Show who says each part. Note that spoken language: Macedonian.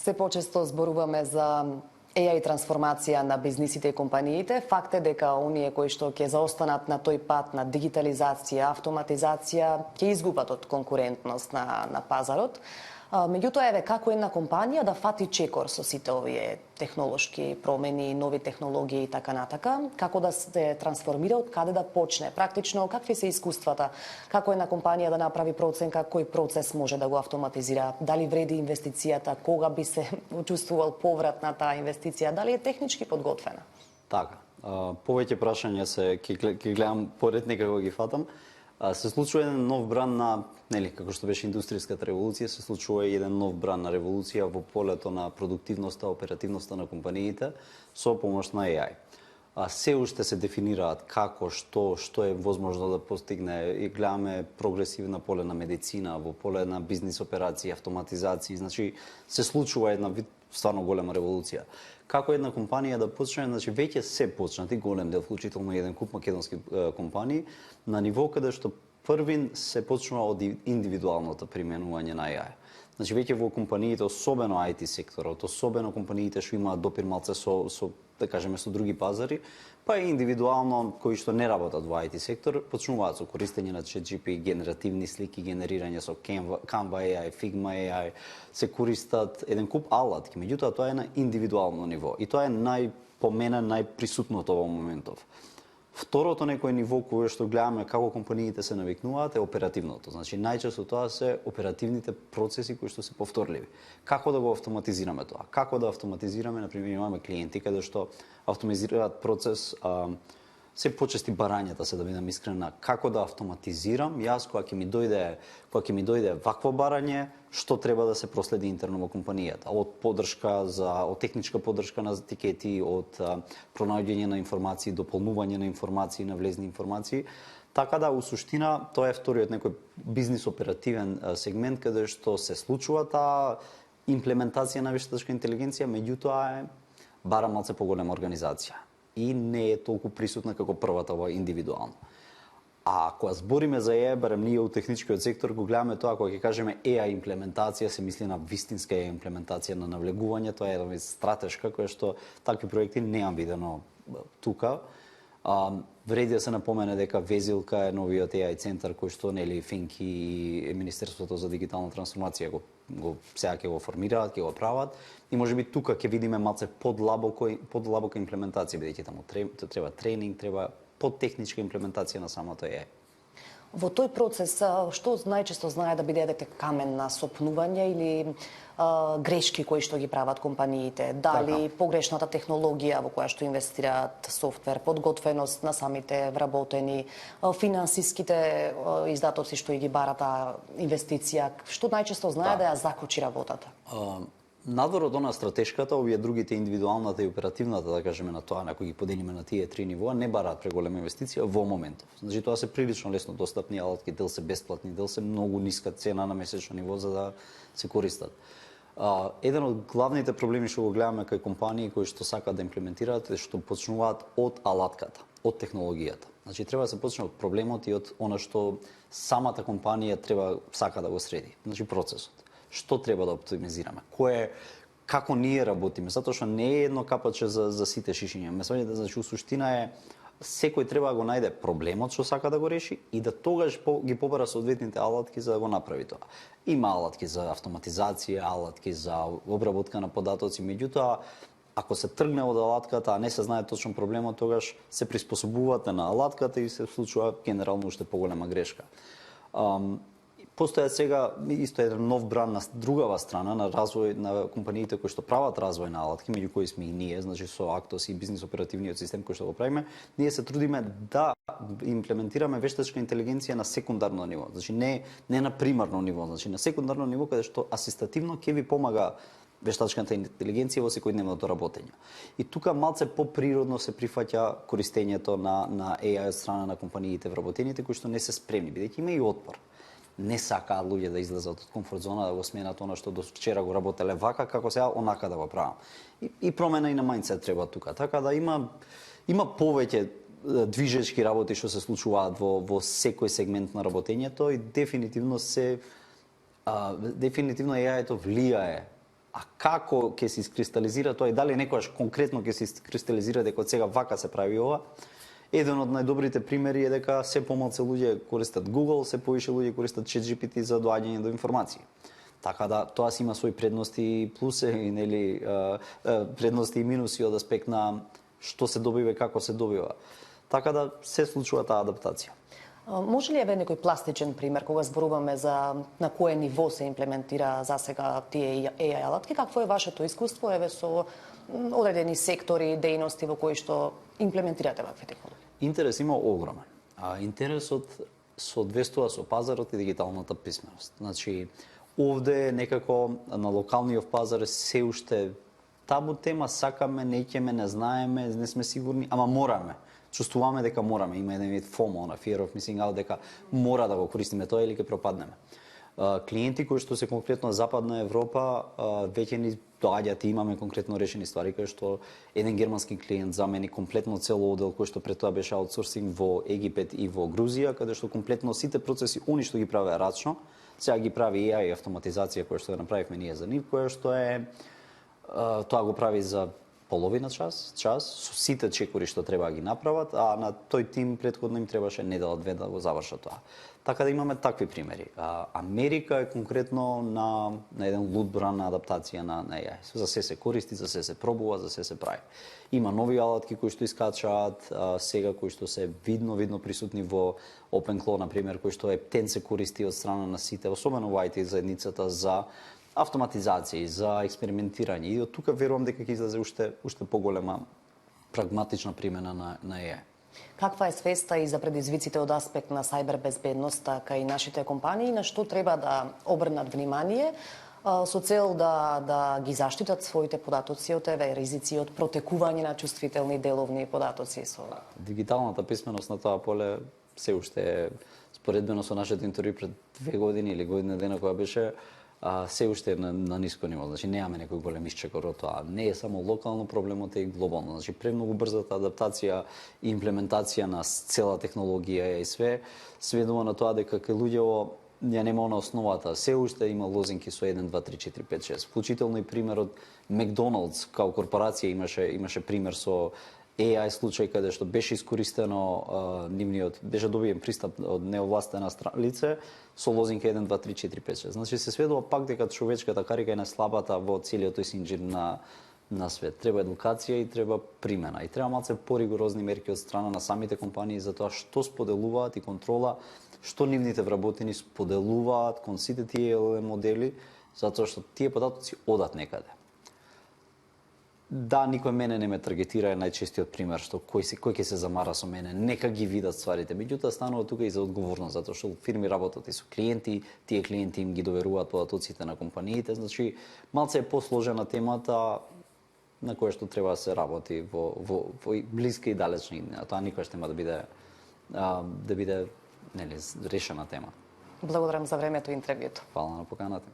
Speaker 1: Се почесто зборуваме за AI трансформација на бизнисите и компаниите. Факт е дека оние кои што ќе заостанат на тој пат на дигитализација, автоматизација, ќе изгубат од конкурентност на пазарот. Меѓутоа, еве, како една компанија да фати чекор со сите овие технолошки промени, нови технологии и така натака, како да се трансформира, од каде да почне? Практично, какви се искуствата? Како една компанија да направи проценка, кој процес може да го автоматизира? Дали вреди инвестицијата? Кога би се чувствувал поврат на таа инвестиција? Дали е технички подготвена?
Speaker 2: Така, повеќе прашања ќе гледам поред некако ги фатам. Се случува еден нов бран на, како што беше индустријската револуција, се случува еден нов бран на револуција во полето на продуктивноста, оперативноста на компаниите со помош на AI. Се уште се дефинираат како, што е возможно да постигне, и гледаме прогресивна поле на медицина, во поле на бизнис операции, автоматизации, значи се случува една вид стварно голема револуција. Како една компанија да почне, значи веќе се почнати голем дел, вклучително еден куп македонски компании, на ниво каде што првин се почнува од индивидуалното применување на AI. Значи веќе во компаниите, особено IT секторот, особено компаниите што имаат допир малце со да кажеме со други пазари, па и индивидуално кои што не работат во IT сектор, почнуваат со користење на ChatGPT, генеративни слики, генерирање со Canva AI, Figma AI, се користат еден куп алатки, меѓутоа тоа е на индивидуално ниво и тоа е по мене најприсутното во моментов. Второто некој ниво кое што гледаме како компаниите се навикнуваат е оперативното. Значи најчесто тоа се оперативните процеси кои што се повторливи. Како да го автоматизираме тоа? Како да автоматизираме, например, имаме клиенти каде што автоматизираат процес, се почести барањата, се да бидам искрена, како да автоматизирам јас кога ќе ми дојде вакво барање, што треба да се проследи интерно во компанијата, од техничка поддршка на етикети, од пронаоѓање на информации, дополнување на информации, на влезни информации. Така да, у суштина, тоа е вториот некој бизнис оперативен сегмент каде што се случува таа имплементација на вештачка интелигенција, меѓутоа бара малце поголема организација и не е толку присутна како првата ова индивидуално. А кога збориме за AI, барем ние у техничкиот сектор го гледаме тоа, кога ќе кажеме AI имплементација, се мисли на вистинска AI имплементација на навлегување, тоа е една стратешка која што такви проекти неам видено тука. Вреди да се напомене дека Везилка е новиот AI центар кој што Финки и Министерството за дигитална трансформација сега ќе го формираат, ќе го прават и можеби тука ќе видиме малце подлабока имплементација, бидејќи таму треба тренинг, треба подтехничка имплементација на самото AI.
Speaker 1: Во тој процес, што најчесто знае да биде камен на сопнување или грешки кои што ги прават компаниите? Дали погрешната технологија во која што инвестираат, софтвер, подготвеност на самите вработени, финансиските издатоци што ги барат инвестиција, што најчесто знае да ја закочи работата?
Speaker 2: Надвор од она стратешката, овие другите индивидуалната и оперативната, да кажеме на тоа, ако ги поделиме на тие три нивоа, не бараат преголема инвестиција во моментов. Значи тоа се прилично лесно достапни алатки, дел се бесплатни, дел се многу ниска цена на месечно ниво за да се користат. Еден од главните проблеми што го гледаме кај компании кои што сакаат да имплементираат е што почнуваат од алатката, од технологијата. Значи треба да се почне од проблемот и од она што самата компанија сака да го среди, значи процесот. Што треба да оптимизираме? Како ние работиме? Затоа што не е едно капаче за сите шишиња. Значи, у суштина е секој треба да го најде проблемот што сака да го реши и да тогаш ги побара соодветните алатки за да го направи тоа. Има алатки за автоматизација, алатки за обработка на податоци, меѓутоа ако се тргне од алатката, а не се знае точно проблемот, тогаш се приспособувате на алатката и се случува генерално уште поголема грешка. Постојат сега исто еден нов бран на другава страна на развој на компаниите кои што прават развој на алатки, меѓу кои сме и ние, значи со Актос и бизнис оперативниот систем кој што го правиме, ние се трудиме да имплементираме вештачка интелигенција на секундарно ниво, значи не на примарно ниво, значи на секундарно ниво каде што асистативно ќе ви помага вештачката интелигенција во секојдневното работење. И тука малце поприродно се прифаќа користењето на AI од страна на компаниите вработените кои што не се спремни, бидејќи има и отпор. Не сакаат луѓе да излезат од комфорт зона, да го сменат она што до вчера го работеле вака, како сега онака да го правам. И промена и на мајндсет треба тука. Така да има повеќе движечки работи што се случуваат во секој сегмент на работењето и дефинитивно AI-то влијае А како ќе се искристализира тоа и дали некојаш конкретно ќе се искристализира дека од сега вака се прави ова? Еден од најдобрите примери е дека се помалку луѓе користат Google, се повише луѓе користат ChatGPT за доаѓање до информации. Така да тоа си има своји предности и плюси и нели предности и минуси од аспект на што се добива и како се добива. Така да се случува таа адаптација.
Speaker 1: Може ли некој пластичен пример кога зборуваме за на кое ниво се имплементира засега тие AI алатки? Какво е вашето искуство со одредени сектори, дејности во кои што имплементирате вакви технологии?
Speaker 2: Интерес има огромен. Интересот соодветствува со пазарот и дигиталната писменост. Значи, овде некако на локалниот пазар се уште табу тема, сакаме, неќеме, не знаеме, не сме сигурни, ама мораме. Чувствуваме дека мораме, има еден вид FOMO, на fear of missing out, дека мора да го користиме тоа или ќе пропаднеме. Клиенти кои што се конкретно Западна Европа, веќе ни доаѓаат и имаме конкретно решени ствари, кои што еден германски клиент замени комплетно цело одел кој што пред тоа беше аутсорсинг во Египет и во Грузија, каде што комплетно сите процеси они што ги правеа рачно, сега ги прави AI автоматизација која што ја направивме ние за нив, која што е тоа го прави за половина час, со сите чекори што треба да ги направат, а на тој тим претходно им требаше недела-две да го завршат тоа. Така да имаме такви примери. Америка е конкретно на еден луд бран на адаптација на AI. За се користи, за се пробува, за се прави. Има нови алатки кои што искачаат сега, кои што се видно присутни во OpenClaw, например, кои што Ептен се користи од страна на сите, особено во IT заедницата за автоматизација, за експериментирање. И од тука верувам дека ќе излезе уште поголема прагматична примена на AI.
Speaker 1: Каква е свеста и за предизвиците од аспект на сајбербезбедноста кај нашите компании, на што треба да обрнат внимание со цел да ги заштитат своите податоци од еве ризици од протекување на чувствителни деловни податоци со
Speaker 2: дигиталната писменост на тоа поле се уште е споредбено со нашето интервју пред 2 години или година дена која беше се уште на ниско ниво. Значи немаме некој голем исчекор од тоа. Не е само локално проблемот, е и глобално. Значи премногу брзата адаптација и имплементација на цела технологија и сведува на тоа дека кај луѓето ја нема на основата. Се уште има лозинки со 1, 2, 3, 4, 5, 6. Вклучително и примерот Макдоналдс као корпорација имаше пример со AI случај каде што беше искористено беше добиен пристап од неовластена лице со лозинка 1, 2, 3, 4, 5, 6. Значи се сведува пак дека човечката карика е најслабата во целиот тој синџир на свет. Треба едукација и треба примена. И треба малце поригорозни мерки од страна на самите компании за тоа што споделуваат и контрола, што нивните вработени споделуваат кон сите тие модели, затоа што тие податоци одат некаде. Да, никој мене не ме таргетира, е најчестиот пример што кој ќе се замара со мене, нека ги видат стварите. Меѓутоа станува тука и за одговорност, затоа што фирми работат и со клиенти, тие клиенти им ги доверуваат податоците на компаниите, значи малце е посложена темата на која што треба да се работи во блиска и далечна иднина. Тоа никогаш нема да биде решена тема.
Speaker 1: Благодарам за времето и интервјуто.
Speaker 2: Фала на поканата.